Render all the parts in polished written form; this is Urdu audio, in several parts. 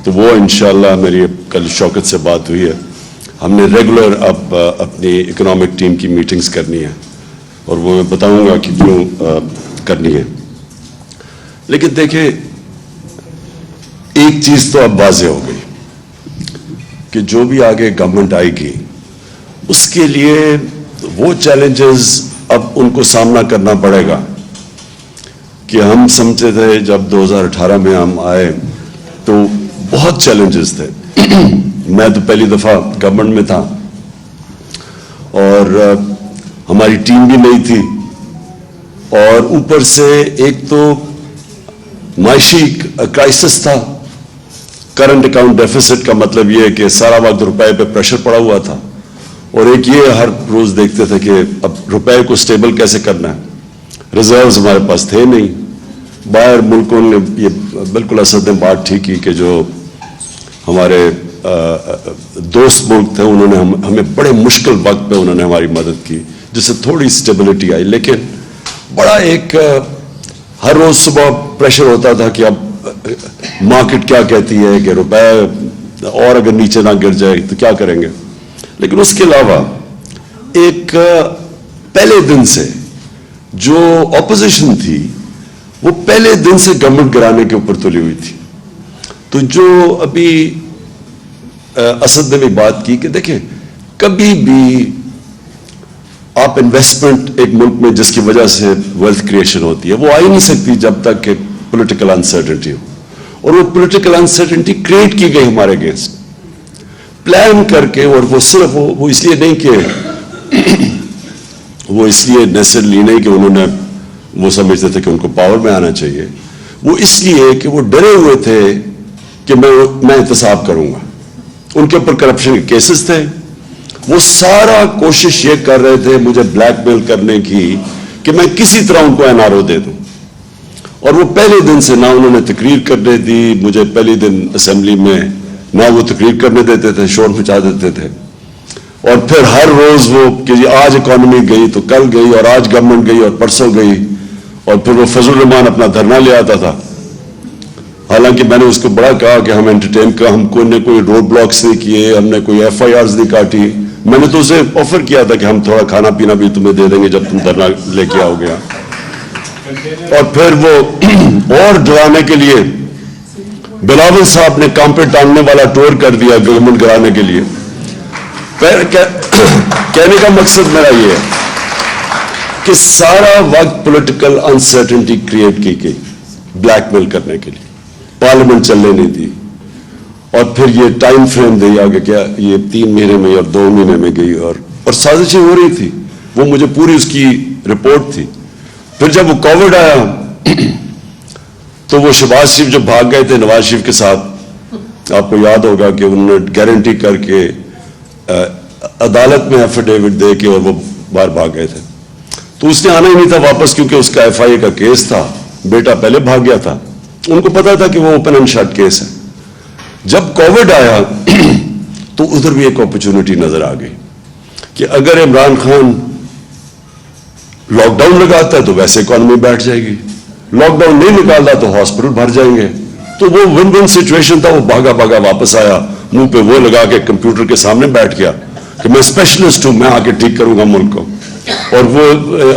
تو وہ انشاءاللہ میری کل شوکت سے بات ہوئی ہے، ہم نے ریگولر اب اپنی اکنامک ٹیم کی میٹنگز کرنی ہے اور وہ میں بتاؤں گا کہ کیوں کرنی ہے. لیکن دیکھیں ایک چیز تو اب واضح ہو گئی کہ جو بھی آگے گورنمنٹ آئے گی اس کے لیے وہ چیلنجز اب ان کو سامنا کرنا پڑے گا کہ ہم سمجھتے تھے جب 2018 میں ہم آئے تو بہت چیلنجز تھے. میں تو پہلی دفعہ گورنمنٹ میں تھا اور ہماری ٹیم بھی نہیں تھی اور اوپر سے ایک تو معاشی کرائسس تھا. کرنٹ اکاؤنٹ ڈیفیسٹ کا مطلب یہ ہے کہ سارا وقت روپے پہ پریشر پڑا ہوا تھا اور ایک یہ ہر روز دیکھتے تھے کہ اب روپے کو سٹیبل کیسے کرنا ہے. ریزروز ہمارے پاس تھے نہیں. باہر ملکوں نے یہ بالکل اسد نے بات ٹھیک کی کہ جو ہمارے دوست ملک تھے انہوں نے ہمیں بڑے مشکل وقت پہ انہوں نے ہماری مدد کی جس سے تھوڑی سٹیبلٹی آئی. لیکن بڑا ایک ہر روز صبح پریشر ہوتا تھا کہ اب مارکیٹ کیا کہتی ہے کہ روپے اور اگر نیچے نہ گر جائے تو کیا کریں گے. لیکن اس کے علاوہ ایک پہلے دن سے جو اپوزیشن تھی وہ پہلے دن سے گورنمنٹ گرانے کے اوپر تلی ہوئی تھی. تو جو ابھی اسد نے بھی بات کی کہ دیکھیں کبھی بھی آپ انویسٹمنٹ ایک ملک میں جس کی وجہ سے ویلتھ کریشن ہوتی ہے وہ آ ہی نہیں سکتی جب تک کہ پولیٹیکل انسرٹنٹی ہو. اور وہ پولیٹیکل انسرٹنٹی کریٹ کی گئی ہمارے اگینسٹ پلان کر کے. اور وہ صرف وہ اس لیے نہیں کہ وہ اس لیے نیسسرلی نہیں کہ انہوں نے وہ سمجھتے تھے کہ ان کو پاور میں آنا چاہیے. وہ اس لیے کہ وہ ڈرے ہوئے تھے کہ میں احتساب کروں گا. ان کے اوپر کرپشن کے کیسز تھے. وہ سارا کوشش یہ کر رہے تھے مجھے بلیک میل کرنے کی کہ میں کسی طرح ان کو این آر او دے دوں. اور وہ پہلے دن سے نہ انہوں نے تقریر کرنے دی مجھے. پہلے دن اسمبلی میں نہ وہ تقریر کرنے دیتے تھے، شور مچا دیتے تھے. اور پھر ہر روز وہ کہ آج اکانومی گئی تو کل گئی اور آج گورنمنٹ گئی اور پرسوں گئی. اور پھر وہ فضل الرحمان اپنا دھرنا لے آتا تھا. حالانکہ میں نے اس کو بڑا کہا کہ ہم انٹرٹین کا ہم کوئی روڈ بلاکس نہیں کیے، ہم نے کوئی ایف آئی آرز نہیں کاٹی. میں نے تو اسے آفر کیا تھا کہ ہم تھوڑا کھانا پینا بھی تمہیں دے دیں گے جب تم دھرنا لے کے آؤ گے. اور پھر وہ اور ڈرانے کے لیے بلاول صاحب نے کام پہ ٹانگنے والا ٹور کر دیا گورنمنٹ گرانے کے لیے. کہنے کا مقصد میرا یہ ہے کہ سارا وقت پولیٹیکل انسرٹنٹی کریٹ کی گئی بلیک میل کرنے کے لیے. پارلیمنٹ چلنے نہیں دی. اور پھر یہ ٹائم فریم دیا کہ کیا یہ 3 مہینے میں اور 2 مہینے میں گئی اور سازشیں ہو رہی تھی. وہ مجھے پوری اس کی رپورٹ تھی. پھر جب وہ کووڈ آیا تو وہ شہباز شریف جو بھاگ گئے تھے نواز شریف کے ساتھ، آپ کو یاد ہوگا کہ انہوں نے گارنٹی کر کے عدالت میں ایفیڈیوٹ دے کے اور وہ باہر بھاگ گئے تھے. تو اس نے آنا ہی نہیں تھا واپس کیونکہ اس کا ایف آئی اے کا کیس تھا. بیٹا پہلے بھاگ گیا تھا. ان کو پتا تھا کہ وہ اوپن اینڈ شٹ کیس ہے. جب کووڈ آیا تو ادھر بھی ایک اپرچونٹی نظر آ گئی کہ اگر عمران خان لاک ڈاؤن لگاتا ہے تو ویسے اکانومی بیٹھ جائے گی، لاک ڈاؤن نہیں نکالتا تو ہاسپٹل بھر جائیں گے. تو وہ ون ون سچویشن تھا. وہ بھاگا واپس آیا، منہ پہ وہ لگا کے کمپیوٹر کے سامنے بیٹھ گیا کہ میں اسپیشلسٹ ہوں، میں آ کے ٹھیک کروں گا ملک کو. اور وہ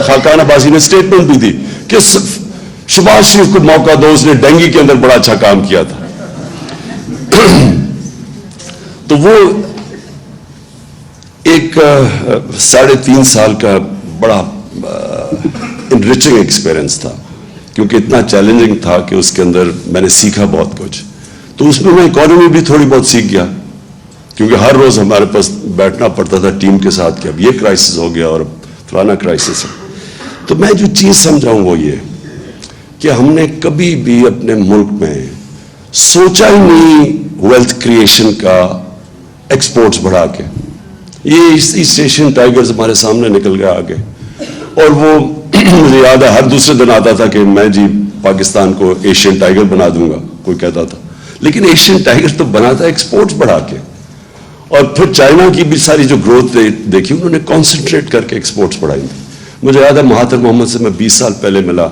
خاقان عباسی نے اسٹیٹمنٹ بھی دی کہ شہباز شریف کو موقع دو، اس نے ڈینگی کے اندر بڑا اچھا کام کیا تھا. تو وہ ایک 3.5 سال کا بڑا انریچنگ ایکسپیرئنس تھا کیونکہ اتنا چیلنجنگ تھا کہ اس کے اندر میں نے سیکھا بہت کچھ. تو اس میں اکانومی بھی تھوڑی بہت سیکھ گیا کیونکہ ہر روز ہمارے پاس بیٹھنا پڑتا تھا ٹیم کے ساتھ کہ اب یہ کرائسس ہو گیا اور فلانا کرائسس ہے. تو میں جو چیز سمجھا ہوں وہ یہ کہ ہم نے کبھی بھی اپنے ملک میں سوچا ہی نہیں ویلتھ کریشن کا ایکسپورٹس بڑھا کے. یہ ایسٹ ایشین ٹائیگرز ہمارے سامنے نکل گیا آگے. اور وہ مجھے یاد ہے ہر دوسرے دن آتا تھا کہ میں جی پاکستان کو ایشین ٹائیگر بنا دوں گا، کوئی کہتا تھا. لیکن ایشین ٹائیگر تو بنا تھا ایکسپورٹس بڑھا کے. اور پھر چائنا کی بھی ساری جو گروتھ دیکھی انہوں نے کانسنٹریٹ کر کے ایکسپورٹس بڑھائی تھی. مجھے یاد ہے مہاتر محمد سے میں 20 سال پہلے ملا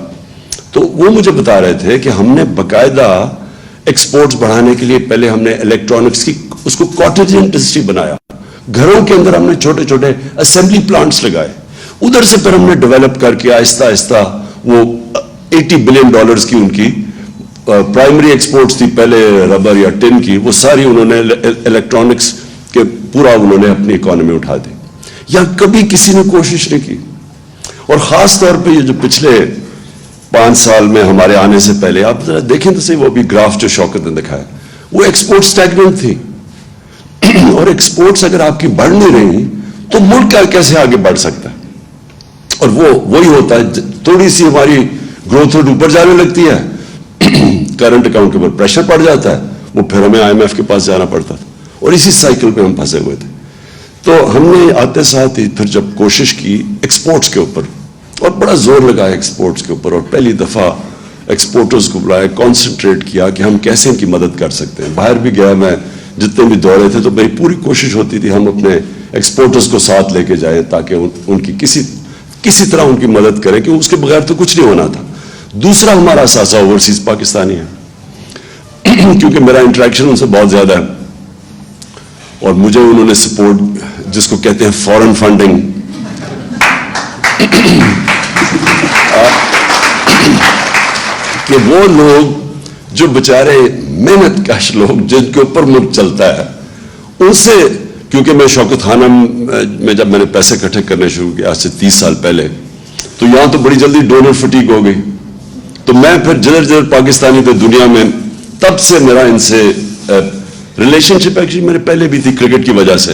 تو وہ مجھے بتا رہے تھے کہ ہم نے باقاعدہ ایکسپورٹس بڑھانے کے لیے پہلے ہم نے الیکٹرانکس کی اس کو کاٹیج انڈسٹری بنایا, گھروں کے اندر ہم نے چھوٹے چھوٹے اسمبلی پلانٹس لگائے, ادھر سے پھر ہم نے ڈیولپ کر کے آہستہ آہستہ وہ $80 بلین کی ان کی پرائمری ایکسپورٹس تھی پہلے ربر یا ٹن کی, وہ ساری انہوں نے الیکٹرانکس کے پورا انہوں نے اپنی اکانومی اٹھا دی. یا کبھی کسی نے کوشش نہیں کی. اور خاص طور پہ یہ جو پچھلے 5 سال میں ہمارے آنے سے پہلے آپ ذرا دیکھیں تو صحیح, وہ بھی گراف جو شوکت نے دکھایا, وہ ایکسپورٹ اسٹیگننٹ تھی. اور ایکسپورٹس اگر آپ کی بڑھ نہیں رہی تو ملک کیسے آگے بڑھ سکتا ہے؟ اور وہی ہوتا ہے, تھوڑی سی ہماری گروتھ ریٹ اوپر جانے لگتی ہے, کرنٹ اکاؤنٹ کے اوپر پریشر پڑ جاتا ہے, وہ پھر ہمیں IMF کے پاس جانا پڑتا تھا, اور اسی سائیکل پہ ہم پھنسے ہوئے تھے. تو ہم نے آتے ساتھ ہی پھر جب کوشش کی ایکسپورٹس کے اوپر, اور بڑا زور لگایا ایکسپورٹس کے اوپر, اور پہلی دفعہ ایکسپورٹرز کو بلایا, کانسنٹریٹ کیا کہ ہم کیسے ان کی مدد کر سکتے ہیں. باہر بھی گیا میں, جتنے بھی دورے تھے تو میری پوری کوشش ہوتی تھی ہم اپنے ایکسپورٹرز کو ساتھ لے کے جائیں تاکہ ان کی کسی طرح ان کی مدد کریں, کہ اس کے بغیر تو کچھ نہیں ہونا تھا. دوسرا ہمارا اثاثہ اوورسیز پاکستانی ہے, کیونکہ میرا انٹریکشن ان سے بہت زیادہ ہے, اور مجھے انہوں نے سپورٹ جس کو کہتے ہیں فورن فنڈنگ, کہ وہ لوگ جو بیچارے محنت کش لوگ جن کے اوپر ملک چلتا ہے, ان سے, کیونکہ میں شوکت خانہ میں جب میں نے پیسے اکٹھے کرنے شروع کیا آج سے 30 سال پہلے, تو یہاں تو بڑی جلدی ڈونر فٹیگ ہو گئی. تو میں پھر جدھر پاکستانی تھے دنیا میں, تب سے میرا ان سے ریلیشن شپ ایکچولی میرے پہلے بھی تھی کرکٹ کی وجہ سے,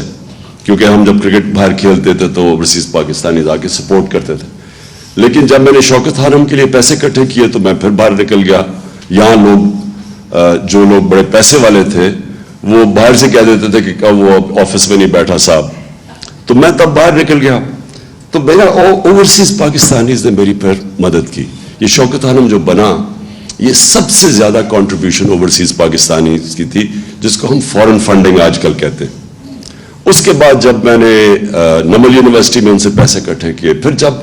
کیونکہ ہم جب کرکٹ باہر کھیلتے تھے تو اوورسیز پاکستانی آ کے سپورٹ کرتے تھے. لیکن جب میں نے شوکت خانم کے لیے پیسے اکٹھے کیے تو میں پھر باہر نکل گیا. یہاں لوگ جو لوگ بڑے پیسے والے تھے وہ باہر سے کہہ دیتے تھے کہ وہ آفس میں نہیں بیٹھا صاحب, تو میں تب باہر نکل گیا. تو میرا اوورسیز پاکستانیز نے میری پھر مدد کی. یہ شوکت خانم جو بنا, یہ سب سے زیادہ کنٹریبیوشن اوورسیز پاکستانی کی تھی, جس کو ہم فورن فنڈنگ آج کل کہتے ہیں. اس کے بعد جب میں نے نمل یونیورسٹی میں ان سے پیسے اکٹھے کیے, پھر جب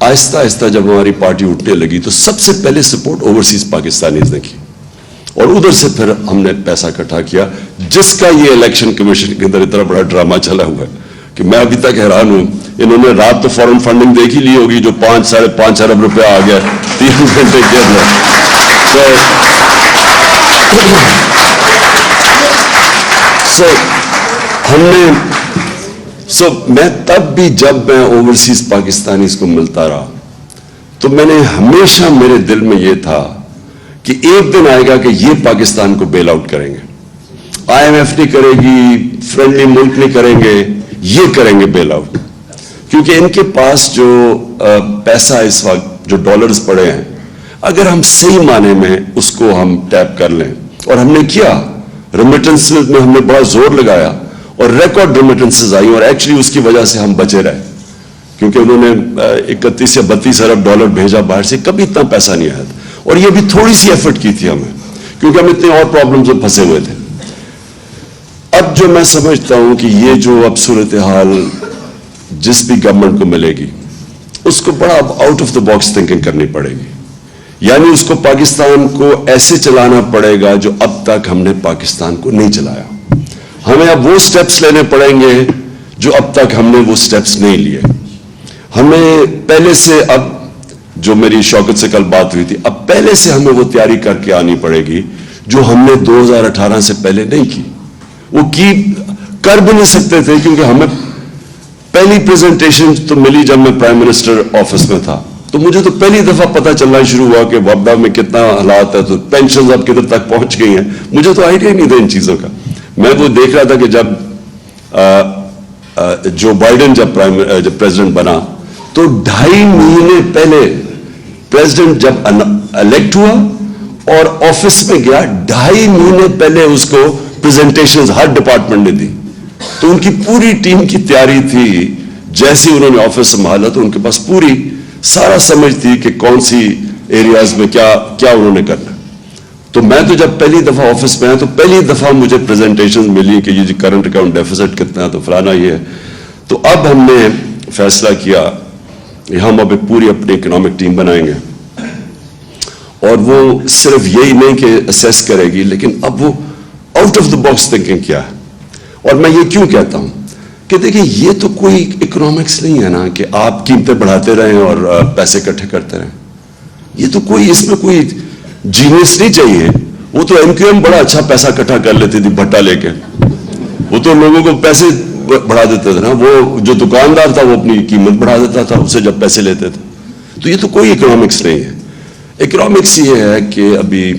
آہستہ آہستہ جب ہماری پارٹی اٹھنے لگی تو سب سے پہلے سپورٹ اوورسیز پاکستانیز نے کی, اور ادھر سے پھر ہم نے پیسہ اکٹھا کیا, جس کا یہ الیکشن کمیشن کے اندر اتنا بڑا ڈرامہ چلا ہوا ہے کہ میں ابھی تک حیران ہوں. انہوں نے رات تو فورن فنڈنگ دیکھ ہی لی ہوگی, جو 5-5.5 ارب روپیہ آ گیا 3 گھنٹے کے اندر. ہم نے میں تب بھی جب میں اوورسیز پاکستانیز کو ملتا رہا تو میں نے ہمیشہ, میرے دل میں یہ تھا کہ ایک دن آئے گا کہ یہ پاکستان کو بیل آؤٹ کریں گے. IMF نہیں کرے گی, فرینڈلی ملک نہیں کریں گے, یہ کریں گے بیل آؤٹ. کیونکہ ان کے پاس جو پیسہ اس وقت جو ڈالرز پڑے ہیں, اگر ہم صحیح معنی میں اس کو ہم ٹیپ کر لیں, اور ہم نے کیا, ریمیٹنسز میں ہم نے بڑا زور لگایا اور ریکارڈ ریمیٹنسز آئی, اور ایکچولی اس کی وجہ سے ہم بچے رہے, کیونکہ انہوں نے 31 یا 32 ارب ڈالر بھیجا باہر سے, کبھی اتنا پیسہ نہیں آیا تھا. اور یہ بھی تھوڑی سی ایفرٹ کی تھی ہمیں, کیونکہ ہم اتنے اور پرابلمز میں پھنسے ہوئے تھے. اب جو میں سمجھتا ہوں کہ یہ جو اب صورتحال جس بھی گورنمنٹ کو ملے گی, اس کو بڑا out of the box thinking کرنی پڑے گی. یعنی اس کو پاکستان کو ایسے چلانا پڑے گا جو اب تک ہم نے پاکستان کو نہیں چلایا. ہمیں اب وہ سٹیپس لینے پڑیں گے جو اب تک ہم نے وہ سٹیپس نہیں لیے. ہمیں پہلے سے, اب جو میری شوکت سے کل بات ہوئی تھی, اب پہلے سے ہمیں وہ تیاری کر کے آنی پڑے گی جو ہم نے 2018 سے پہلے نہیں کی. وہ کر بھی نہیں سکتے تھے, کیونکہ ہمیں پہلی پریزنٹیشن تو ملی جب میں پرائم منسٹر آفس میں تھا, تو مجھے تو پہلی دفعہ پتہ چلنا شروع ہوا کہ وابڈا میں کتنا حالات ہے, تو پینشنز اب کدھر تک پہنچ گئی ہیں. مجھے تو آئیڈیا نہیں تھا ان چیزوں کا. میں وہ دیکھ رہا تھا کہ جب جو بائیڈن جب پریزیڈنٹ بنا, تو 2.5 مہینے پہلے پریزیڈنٹ جب الیکٹ ہوا اور آفس میں گیا, 2.5 مہینے پہلے اس کو پریزنٹیشنز ہر ڈپارٹمنٹ نے دی. تو ان کی پوری ٹیم کی تیاری تھی, جیسے انہوں نے آفس سنبھالا تو ان کے پاس پوری سارا سمجھ تھی کہ کون سی ایریاز میں کیا انہوں نے کرنا. تو میں تو جب پہلی دفعہ آفس میں آیا تو پہلی دفعہ مجھے پریزنٹیشن ملی کہ یہ کرنٹ اکاؤنٹ ڈیفیسٹ کتنا ہے, تو فلانا یہ ہے. تو اب ہم نے فیصلہ کیا کہ ہم اب پوری اپنی اکنامک ٹیم بنائیں گے, اور وہ صرف یہی نہیں کہ اسیس کرے گی، لیکن اب وہ out of the box thinking کیا ہے. اور میں یہ کیوں کہتا ہوں کہ دیکھیں یہ تو کوئی اکنامکس نہیں ہے نا کہ آپ قیمتیں بڑھاتے رہیں اور پیسے اکٹھے کرتے رہیں. یہ تو کوئی اس میں کوئی جینیس نہیں چاہیے. وہ تو ایم کیو ایم بڑا اچھا پیسہ اکٹھا کر لیتی تھی بھٹا لے کے، وہ تو لوگوں کو پیسے بڑھا دیتے تھے نا. وہ جو دکاندار تھا وہ اپنی قیمت بڑھا دیتا تھا اسے جب پیسے لیتے تھے. تو یہ تو کوئی اکنامکس نہیں ہے. اکنامکس یہ ہے کہ ابھی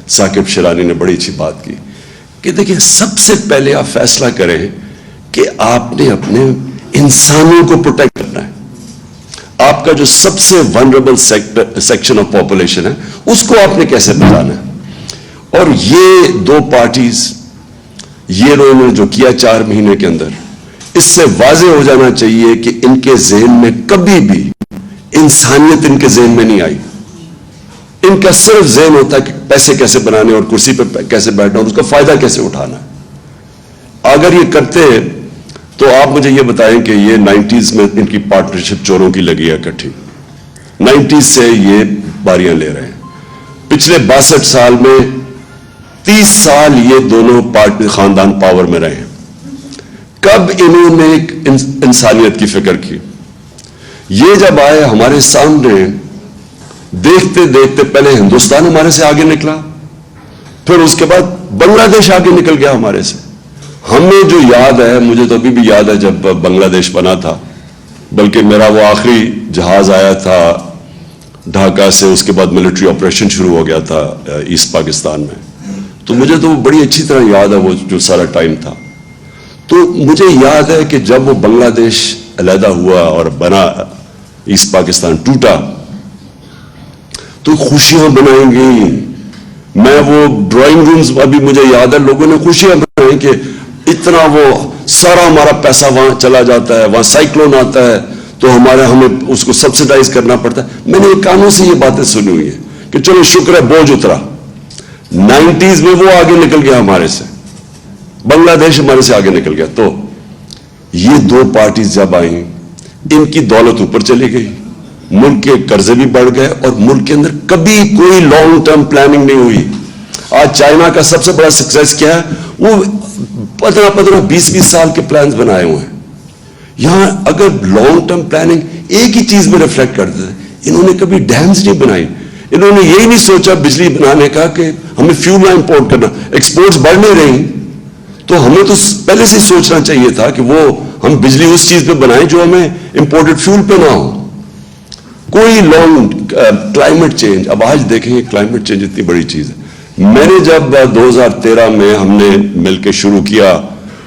ثاقب شیرانی نے بڑی اچھی بات کی کہ دیکھیں سب سے پہلے آپ فیصلہ کریں کہ آپ نے اپنے انسانوں کو پروٹیکٹ کرنا ہے. آپ کا جو سب سے ونربل سیکشن آف پاپولیشن ہے اس کو آپ نے کیسے بچانا ہے. اور یہ دو پارٹیز یہ انہوں نے جو کیا 4 مہینے کے اندر، اس سے واضح ہو جانا چاہیے کہ ان کے ذہن میں کبھی بھی انسانیت ان کے ذہن میں نہیں آئی. ان کا صرف ذہن ہوتا ہے کہ پیسے کیسے بنانے اور کرسی پہ کیسے بیٹھنا اور اس کا فائدہ کیسے اٹھانا ہے. اگر یہ کرتے تو آپ مجھے یہ بتائیں کہ یہ 90s میں ان کی پارٹنرشپ چوروں کی لگی ہے اکٹھی. 90s سے یہ باریاں لے رہے ہیں. پچھلے 62 سال میں 30 سال یہ دونوں خاندان پاور میں رہے ہیں. کب انہوں نے ایک انسانیت کی فکر کی؟ یہ جب آئے ہمارے سامنے، دیکھتے دیکھتے پہلے ہندوستان ہمارے سے آگے نکلا، پھر اس کے بعد بنگلہ دیش آگے نکل گیا ہمارے سے. ہمیں جو یاد ہے، مجھے تو ابھی بھی یاد ہے جب بنگلہ دیش بنا تھا، بلکہ میرا وہ آخری جہاز آیا تھا ڈھاکہ سے، اس کے بعد ملٹری آپریشن شروع ہو گیا تھا ایسٹ پاکستان میں. تو مجھے تو بڑی اچھی طرح یاد ہے وہ جو سارا ٹائم تھا. تو مجھے یاد ہے کہ جب وہ بنگلہ دیش علیحدہ ہوا اور بنا، ایسٹ پاکستان ٹوٹا، تو خوشیاں منائیں گی. میں وہ ڈرائنگ رومز ابھی مجھے یاد ہے، لوگوں نے خوشیاں منائی کہ اتنا وہ سارا ہمارا پیسہ وہاں چلا جاتا ہے، وہاں سائیکلون آتا ہے تو ہمیں اس کو سبسیڈائز کرنا پڑتا ہے. میں نے کانوں سے یہ باتیں سنی ہوئی ہیں کہ چلو شکر ہے بوجھ اترا. 90s میں وہ آگے نکل گیا ہمارے سے، بنگلہ دیش ہمارے سے آگے نکل گیا. تو یہ دو پارٹیز جب آئیں، ان کی دولت اوپر چلی گئی، ملک کے قرضے بھی بڑھ گئے اور ملک کے اندر کبھی کوئی لانگ ٹرم پلاننگ نہیں ہوئی. آج چائنا کا سب سے بڑا سکسیس کیا ہے؟ وہ 15-20 سال کے پلانز بنائے ہوئے ہیں. یہاں اگر لانگ ٹرم پلاننگ ایک ہی چیز میں ریفلیکٹ کرتے تھے، انہوں نے کبھی ڈیمز نہیں بنائی. انہوں نے یہی نہیں سوچا بجلی بنانے کا کہ ہمیں فیول امپورٹ کرنا. ایکسپورٹس بڑھ نہیں رہی تو ہمیں تو پہلے سے سوچنا چاہیے تھا کہ وہ ہم بجلی اس چیز پہ بنائیں جو ہمیں امپورٹڈ فیول پہ نہ ہو. کوئی لانگ کلائمیٹ چینج، اب آج دیکھیں کلائمیٹ چینج اتنی بڑی چیز ہے. میں نے جب 2013 میں ہم نے مل کے شروع کیا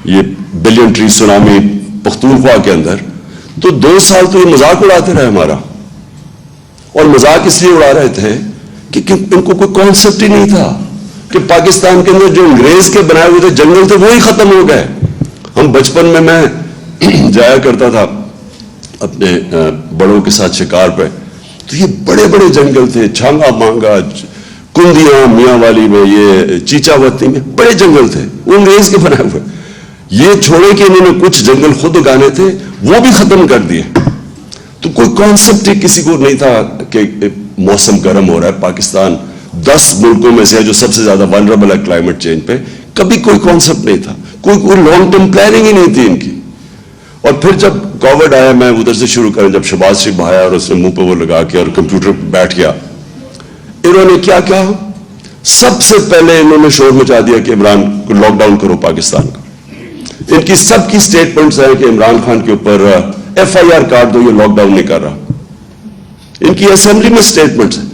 یہ بلین ٹری سونامی پختونخوا کے اندر، تو 2 سال تو یہ مذاق اڑاتے رہے ہمارا. اور مذاق اس لیے اڑا رہے تھے کہ ان کو کوئی کانسیپٹ ہی نہیں تھا کہ پاکستان کے اندر جو انگریز کے بنائے ہوئے تھے جنگل تھے وہی ختم ہو گئے. ہم بچپن میں جایا کرتا تھا اپنے بڑوں کے ساتھ شکار پہ، تو یہ بڑے بڑے جنگل تھے، چھانگا مانگا، کندیاں، میاں والی میں، یہ چیچا وتی میں بڑے جنگل تھے، وہ انگریز کے بنائے ہوئے. یہ چھوڑے کہ انہوں نے کچھ جنگل خود اگانے تھے وہ بھی ختم کر دیے. تو کوئی کانسیپٹ ہی کسی کو نہیں تھا کہ موسم گرم ہو رہا ہے. پاکستان 10 ملکوں میں سے ہے جو سب سے زیادہ ولنریبل ہے کلائمیٹ چینج پہ. کبھی کوئی کانسیپٹ نہیں تھا، کوئی لانگ ٹرم پلاننگ ہی نہیں تھی ان کی. اور پھر جب کووڈ آیا، میں ادھر سے شروع کریں، جب شہباز شریف آیا اور اس نے منہ پہ وہ لگا کے اور کمپیوٹر پہ بیٹھ گیا، انہوں نے کیا کیا؟ سب سے پہلے انہوں نے شور مچا دیا کہ عمران کو لاک ڈاؤن کرو پاکستان کا. ان کی سب کی سٹیٹمنٹس ہیں کہ عمران خان کے اوپر FIR کاٹ دو، یہ لاک ڈاؤن نہیں کر رہا. ان کی اسمبلی میں سٹیٹمنٹس ہیں.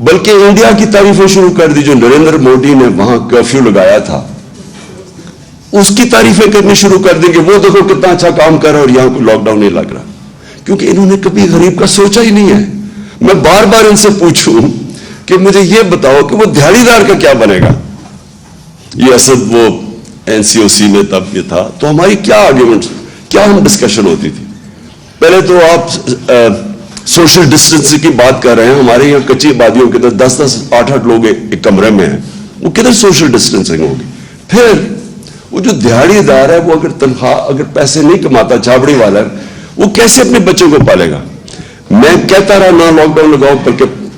بلکہ انڈیا کی تعریفیں شروع کر دی، جو نریندر مودی نے وہاں کرفیو لگایا تھا اس کی تعریفیں کرنی شروع کر دیں کہ وہ دیکھو کتنا اچھا کام کر رہا اور یہاں کوئی لاک ڈاؤن نہیں لگ رہا. کیونکہ انہوں نے کبھی غریب کا سوچا ہی نہیں ہے. میں بار بار ان سے پوچھوں کہ مجھے یہ بتاؤ کہ وہ دہاڑی دار کا کیا بنے گا. یہ اصل وہ NCOC میں تب یہ تھا. تو ہماری کیا آرگیومنٹس، کیا ہم ڈسکشن ہوتی تھی؟ پہلے تو آپ سوشل ڈسٹینس کی بات کر رہے ہیں. ہمارے یہاں کچی آبادیوں کے اندر 10-10 8-8 لوگ ایک کمرے میں ہیں، وہ کدھر سوشل ڈسٹینسنگ ہوگی؟ پھر وہ جو دیہڑی دار ہے، وہ اگر تنخواہ اگر پیسے نہیں کماتا، چھاپڑی والا ہے، وہ کیسے اپنے بچوں کو پالے گا؟ میں کہتا رہا نہ لاک ڈاؤن لگاؤ، بلکہ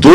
2